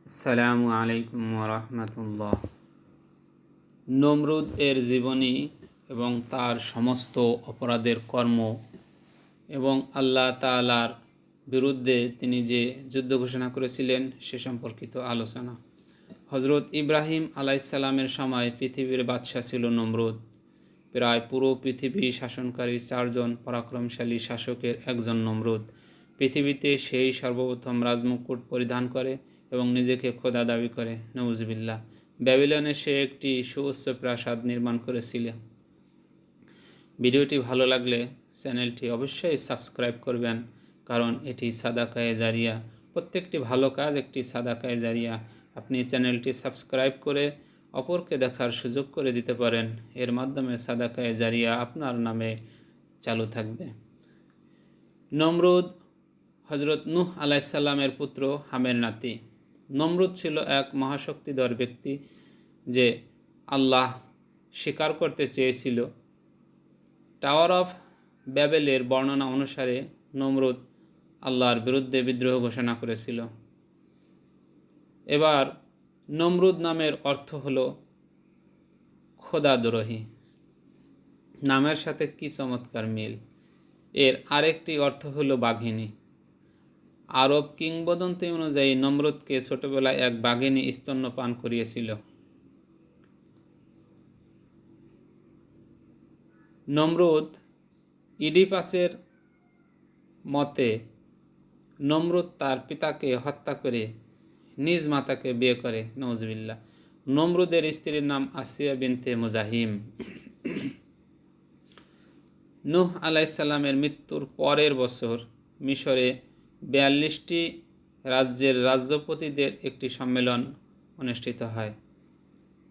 আসসালামু আলাইকুম ওরহমতুল্লাহ। নমরুদ এর জীবনী এবং তার সমস্ত অপরাধের কর্ম এবং আল্লাহ তাআলার বিরুদ্ধে তিনি যে যুদ্ধ ঘোষণা করেছিলেন সে সম্পর্কিত আলোচনা। হজরত ইব্রাহিম আলাইসাল্লামের সময় পৃথিবীর বাদশাহ ছিল নমরুদ। প্রায় পুরো পৃথিবী শাসনকারী 4 জন পরাক্রমশালী শাসকের একজন নমরুদ। পৃথিবীতে সেই সর্বপ্রথম রাজমুকুট পরিধান করে এবং নিজেকে খোদা দাবি করে। নউজুবিল্লাহ। ব্যাবিলনে সে একটি সুউচ্চ প্রাসাদ নির্মাণ করেছিল। ভিডিওটি ভালো লাগলে চ্যানেলটি অবশ্যই সাবস্ক্রাইব করবেন, কারণ এটি সাদাকায়ে জারিয়া। প্রত্যেকটি ভালো কাজ একটি সাদাকায়ে জারিয়া। আপনি চ্যানেলটি সাবস্ক্রাইব করে অপরকে দেখার সুযোগ করে দিতে পারেন। এর মাধ্যমে সাদাকায়ে জারিয়া আপনার নামে চালু থাকবে। নমরুদ হজরত নূহ আলাইসাল্লামের পুত্র হামের নাতি। নমরুদ ছিল এক মহাশক্তিধর ব্যক্তি যে আল্লাহ স্বীকার করতে চেয়েছিল। টাওয়ার অফ ব্যাবেলের বর্ণনা অনুসারে নমরুদ আল্লাহর বিরুদ্ধে বিদ্রোহ ঘোষণা করেছিল। এবার নমরুদ নামের অর্থ হলো খোদাদ্রোহী। নামের সাথে কি চমৎকার মিল। এর আরেকটি অর্থ হলো বাঘিনী। আরব কিংবদন্তি অনুযায়ী নমরুদকে ছোটবেলায় এক বাঘিনী স্তন্যপান করিয়েছিল। নমরুদ ইডিপাসের মতে নমরুদ তার পিতাকে হত্যা করে নিজ মাতাকে বিয়ে করে। নউজুবিল্লাহ। নমরুদের স্ত্রীর নাম আসিয়া বিনতে মুজাহিম। নূহ আলাইসাল্লামের মৃত্যুর পরের বছর মিশরে 42টি রাজ্যের রাজ্যপতিদের একটি সম্মেলন অনুষ্ঠিত হয়,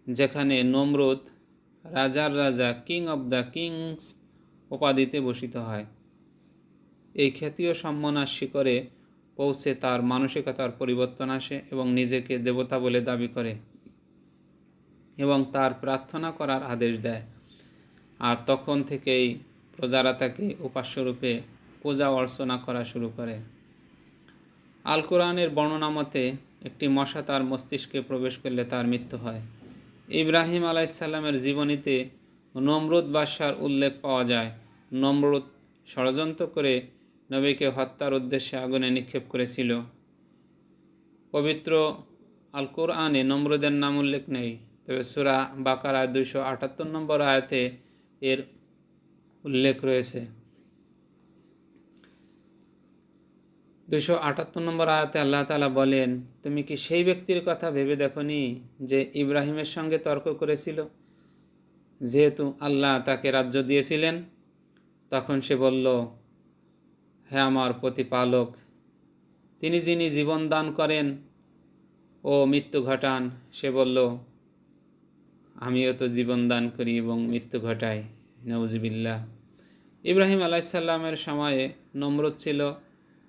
যেখানে নমরুদ রাজার রাজা, কিং অব দ্য কিংস উপাধিতে ভূষিত হয়। এই খ্যাতীয় সম্মানের শিখরে পৌঁছে তার মানসিকতার পরিবর্তন আসে এবং নিজেকে দেবতা বলে দাবি করে এবং তার প্রার্থনা করার আদেশ দেয়। আর তখন থেকেই প্রজারা তাকে উপাস্যরূপে পূজা অর্চনা করা শুরু করে। আল কোরআনের বর্ণনা মতে একটি মশা তার মস্তিষ্কে প্রবেশ করলে তার মৃত্যু হয়। ইব্রাহিম আলাইসাল্লামের জীবনীতে নমরুদ বাদশার উল্লেখ পাওয়া যায়। নমরুদ ষড়যন্ত্র করে নবীকে হত্যার উদ্দেশ্যে আগুনে নিক্ষেপ করেছিল। পবিত্র আল কোরআনে নমরুদের নাম উল্লেখ নেই, তবে সূরা বাকারা 278 নম্বর আয়াতে এর উল্লেখ রয়েছে। 278 নম্বর আয়াতে আল্লাহ তাআলা বলেন, তুমি কি সেই ব্যক্তির কথা ভেবে দেখনি যে ইব্রাহিমের সঙ্গে তর্ক করেছিল? যেহেতু আল্লাহ তাকে রাজ্য দিয়েছিলেন, তখন সে বলল, হে আমার প্রতিপালক, তিনি যিনি জীবন দান করেন ও মৃত্যু ঘটান। সে বলল, আমিও তো জীবন দান করি এবং মৃত্যু ঘটাই। নউজুবিল্লাহ। ইব্রাহিম আলাইসাল্লামের সময়ে নমরুদ ছিল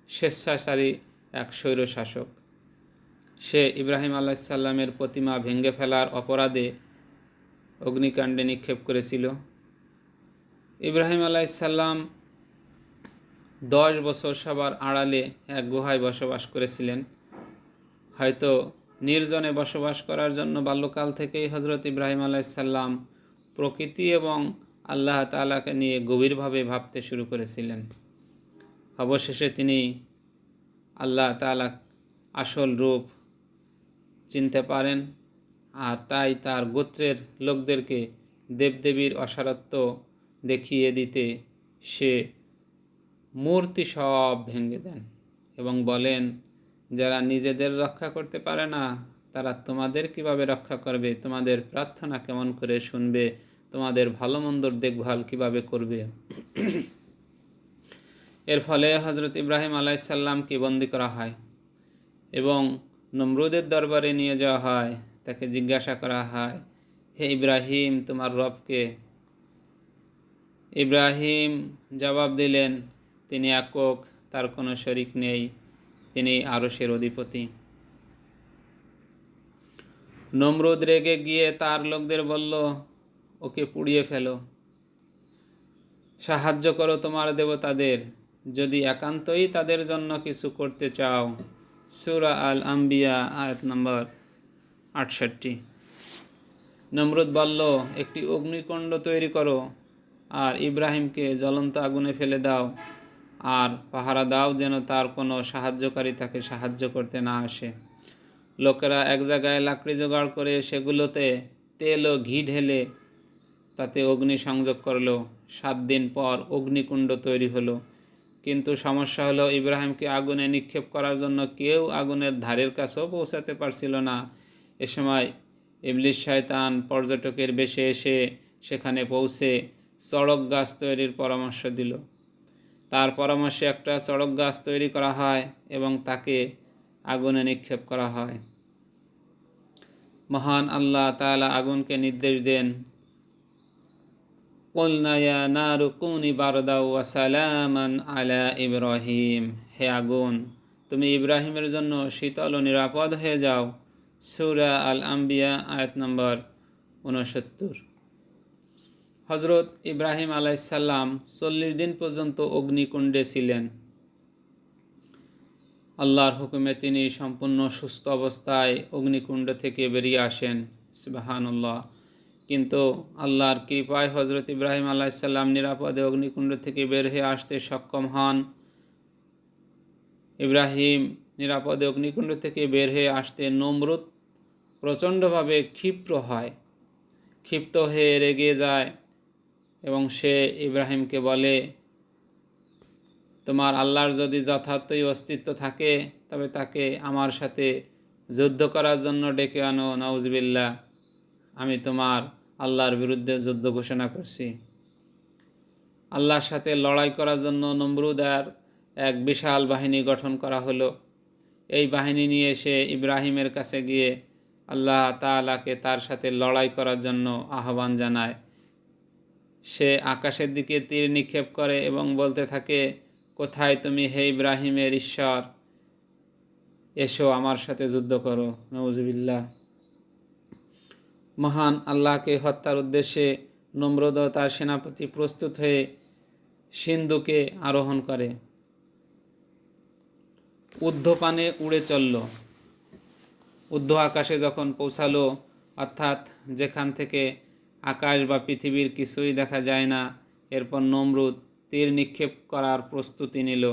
স্বেচ্ছাচারী এক স্বৈরশাসক। সে ইব্রাহিম আলাইসাল্লামের প্রতিমা ভেঙে ফেলার অপরাধে অগ্নিকাণ্ডে নিক্ষেপ করেছিল। ইব্রাহিম আলাইসাল্লাম 10 বছর সবার আড়ালে এক গুহায় বসবাস করেছিলেন। হয়তো নির্জনে বসবাস করার জন্য বাল্যকাল থেকেই হজরত ইব্রাহিম আলাইসাল্লাম প্রকৃতি এবং আল্লাহ তাআলাকে নিয়ে গভীরভাবে ভাবতে শুরু করেছিলেন। অবশেষে তিনি আল্লাহ তাআলা আসল রূপ চিনতে পারেন, আর তাই তার গোত্রের লোকদেরকে দেবদেবীর অসারত্ব দেখিয়ে দিতে সে মূর্তি সব ভেঙে দেন এবং বলেন, যারা নিজেদের রক্ষা করতে পারে না তারা তোমাদের কিভাবে রক্ষা করবে? তোমাদের প্রার্থনা কেমন করে শুনবে? তোমাদের ভালো মন্দর দেখভাল কিভাবে করবে? এর ফলে হজরত ইব্রাহিম আলাইসাল্লামকে বন্দী করা হয় এবং নমরুদের দরবারে নিয়ে যাওয়া হয়। তাকে জিজ্ঞাসা করা হয়, হে ইব্রাহিম, তোমার রবকে? ইব্রাহিম জবাব দিলেন, তিনি একক, তার কোনো শরিক নেই, তিনি আরশের অধিপতি। নমরুদ রেগে গিয়ে তার লোকদের বলল, ওকে পুড়িয়ে ফেলো, সাহায্য করো তোমার দেবতাদের। যদি একান্তই তাদের জন্য কিছু করতে চাও সূরা আল আম্বিয়া আয়াত নম্বর 68। নমরুদ বলল, একটি অগ্নিকুণ্ড তৈরি করো আর ইব্রাহিমকে জ্বলন্ত আগুনে ফেলে দাও, আর পাহারা দাও যেন তার কোনো সাহায্যকারী তাকে সাহায্য করতে না আসে। লোকেরা এক জায়গায় লাকড়ি জোগাড় করে সেগুলোতে তেল ও ঘি ঢেলে তাতে অগ্নি সংযোগ করলো। 7 দিন পর অগ্নিকুণ্ড তৈরি হলো। কিন্তু সমস্যা হলো, ইব্রাহিমকে আগুনে নিক্ষেপ করার জন্য কেউ আগুনের ধারের কাছেও পৌঁছাতে পারছিল না। এ সময় ইবলিস শয়তান পর্যটকের বেশে এসে সেখানে পৌঁছে চড়ক গাছ তৈরির পরামর্শ দিল। তার পরামর্শে একটা চড়ক গাছ তৈরি করা হয় এবং তাকে আগুনে নিক্ষেপ করা হয়। মহান আল্লাহ তাআলা আগুনকে নির্দেশ দেন, কুলনা ইয়া নারু কুনি বারদাও ওয়া সালামান আলা ইব্রাহিম, হে আগুন তুমি ইব্রাহিমের জন্য শীতল ও নিরাপদ হয়ে যাও। সূরা আল আম্বিয়া আয়াত নম্বর 69। হজরত ইব্রাহিম আলাইসাল্লাম 40 দিন পর্যন্ত অগ্নিকুণ্ডে ছিলেন। আল্লাহর হুকুমে তিনি সম্পূর্ণ সুস্থ অবস্থায় অগ্নিকুণ্ড থেকে বেরিয়ে আসেন। সুবহানাল্লাহ। কিন্তু আল্লাহর কৃপায় হজরত ইব্রাহিম আলাইসাল্লাম নিরাপদে অগ্নিকুণ্ড থেকে বের হয়ে আসতে সক্ষম হন। ইব্রাহিম নিরাপদে অগ্নিকুণ্ড থেকে বের হয়ে আসতে নমরুদ প্রচণ্ডভাবে ক্ষিপ্র হয়, ক্ষিপ্ত হয়ে রেগে যায় এবং সে ইব্রাহিমকে বলে, তোমার আল্লাহর যদি যথার্থই অস্তিত্ব থাকে তবে তাকে আমার সাথে যুদ্ধ করার জন্য ডেকে আনো। নাউজুবিল্লাহ, আমি তোমার আল্লাহর বিরুদ্ধে যুদ্ধ ঘোষণা করছি। আল্লাহর সাথে লড়াই করার জন্য নমরুদের এক বিশাল বাহিনী গঠন করা হলো। এই বাহিনী নিয়ে সে ইব্রাহিমের কাছে গিয়ে আল্লাহ তাআলাকে তার সাথে লড়াই করার জন্য আহ্বান জানায়। সে আকাশের দিকে তীর নিক্ষেপ করে এবং বলতে থাকে, কোথায় তুমি হে ইব্রাহিমের ঈশ্বর, এসো আমার সাথে যুদ্ধ করো। নাউজুবিল্লাহ। মহান আল্লাহকে হত্যার উদ্দেশ্যে নমরুদ ও তার সেনাপতি প্রস্তুত হয়ে সিন্ধুকে আরোহণ করে ঊর্ধ্বপানে উড়ে চলল। ঊর্ধ্ব আকাশে যখন পৌঁছালো, অর্থাৎ যেখান থেকে আকাশ বা পৃথিবীর কিছুই দেখা যায় না, এরপর নমরুদ তীর নিক্ষেপ করার প্রস্তুতি নিল।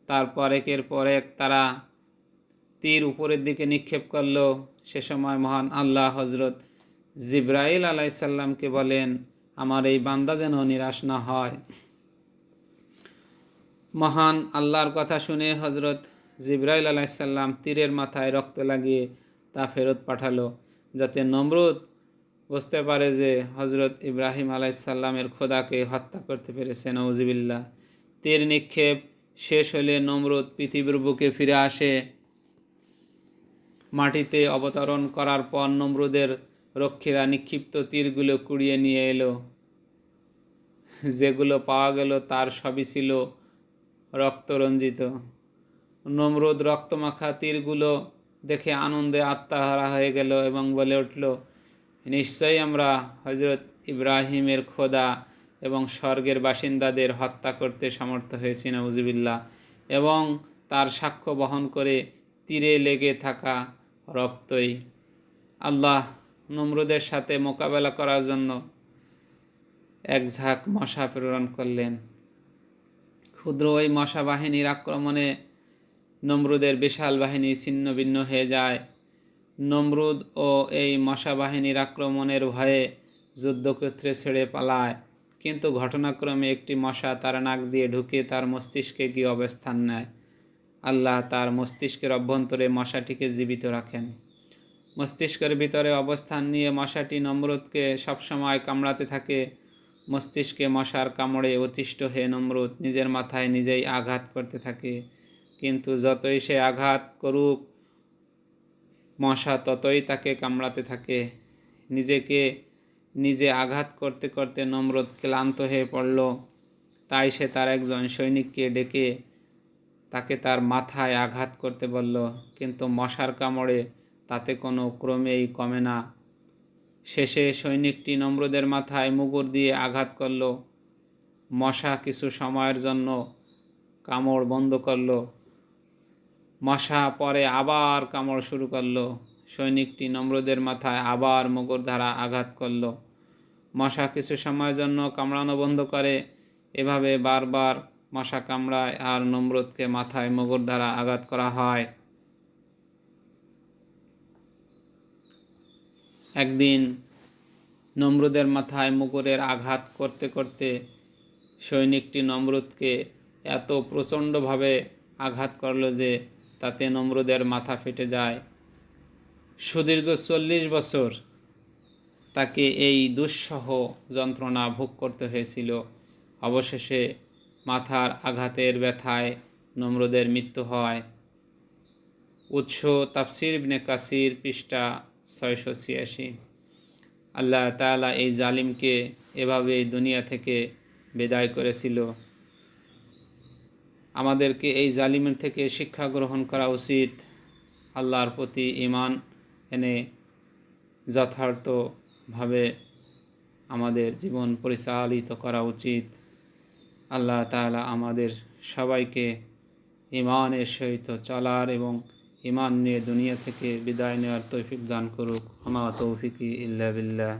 তারপর একের পর এক তারা তীর উপরের দিকে নিক্ষেপ করল। সে সময় মহান আল্লাহ হজরত জিবরাইল আলাইসাল্লামকে বলেন, আমার এই বান্দা যেন নিরাশ না হয়। মহান আল্লাহর কথা শুনে হজরত জিবরাইল আলাইসাল্লাম তীরের মাথায় রক্ত লাগিয়ে তা ফেরত পাঠালো, যাতে নমরুদ বুঝতে পারে যে হজরত ইব্রাহিম আলাইসাল্লামের খোদাকে হত্যা করতে পেরেছে। নাউজুবিল্লাহ। তীর নিক্ষেপ শেষ হলে নমরুদ পৃথিবীর বুকে ফিরে আসে। মাটিতে অবতরণ করার পর নমরুদের রক্ষীরা নিক্ষিপ্ত তীরগুলো কুড়িয়ে নিয়ে এলো। যেগুলো পাওয়া গেল তার সবই ছিল রক্তরঞ্জিত। নমরুদ রক্তমাখা তীরগুলো দেখে আনন্দে আত্মহারা হয়ে গেল এবং বলে উঠল, নিশ্চয়ই আমরা হজরত ইব্রাহিমের খোদা এবং স্বর্গের বাসিন্দাদের হত্যা করতে সমর্থ হয়েছি। নাউজুবিল্লাহ। এবং তার সাক্ষ্য বহন করে তীরে লেগে থাকা রক্তই। আল্লাহ নমরুদের সাথে মোকাবেলা করার জন্য এক ঝাঁক মশা প্রেরণ করলেন। ক্ষুদ্র ওই মশা বাহিনীর আক্রমণে নমরুদের বিশাল বাহিনী ছিন্ন ভিন্ন হয়ে যায়। নমরুদ ও এই মশা বাহিনীর আক্রমণের ভয়ে যুদ্ধক্ষেত্রে ছেড়ে পালায়। কিন্তু ঘটনাক্রমে একটি মশা তার নাক দিয়ে ঢুকে তার মস্তিষ্কে গিয়ে অবস্থান নেয়। আল্লাহ তার মস্তিষ্কের অভ্যন্তরে মশাটিকে জীবিত রাখেন। মস্তিষ্কের ভিতরে অবস্থান নিয়ে মশাটি নমরুদকে সবসময় কামড়াতে থাকে। মস্তিষ্কে মশার কামড়ে অতিষ্ঠ হয়ে নমরুদ নিজের মাথায় নিজেই আঘাত করতে থাকে। কিন্তু যতই সে আঘাত করুক, মশা ততই তাকে কামড়াতে থাকে। নিজেকে নিজে আঘাত করতে করতে নমরুদ ক্লান্ত হয়ে পড়ল। তাই সে তার একজন সৈনিককে ডেকে তাকে তার মাথায় আঘাত করতে বলল, কিন্তু মশার কামড়ে তাতে কোনো ক্রমেই কমে না। শেষে সৈনিকটি নমরুদের মাথায় মুগুর দিয়ে আঘাত করল। মশা কিছু সময়ের জন্য কামড় বন্ধ করল। মশা পরে আবার কামড় শুরু করলো। সৈনিকটি নমরুদের মাথায় আবার মুগুর দ্বারা আঘাত করল। মশা কিছু সময়ের জন্য কামড়ানো বন্ধ করে। এভাবে বারবার মশা কামড়ায় আর নমরুদকে মাথায় মুগুর দ্বারা আঘাত করা হয়। একদিন নমরুদের মাথায় মুগুরের আঘাত করতে করতে সৈনিকটি নমরুদকে এত প্রচণ্ডভাবে আঘাত করল যে তাতে নমরুদের মাথা ফেটে যায়। সুদীর্ঘ 40 বছর তাকে এই দুঃসহ যন্ত্রণা ভোগ করতে হয়েছিল। অবশেষে মাথার আঘাতের ব্যথায় নমরুদের মৃত্যু হয়। উৎস তাফসির ইবনে কাসির, পৃষ্ঠা 686। আল্লাহ তাআলা এই জালিমকে এভাবে দুনিয়া থেকে বিদায় করেছিল। আমাদেরকে এই জালিমের থেকে শিক্ষা গ্রহণ করা উচিত। আল্লাহর প্রতি ঈমান এনে যথার্থভাবে আমাদের জীবন পরিচালিত করা উচিত। আল্লাহ তাআলা আমাদের সবাইকে ঈমানের সহিত চলার এবং ঈমান নিয়ে দুনিয়া থেকে বিদায় নেওয়ার তৌফিক দান করুক। আমা তৌফিকি ইল্লা বিল্লাহ।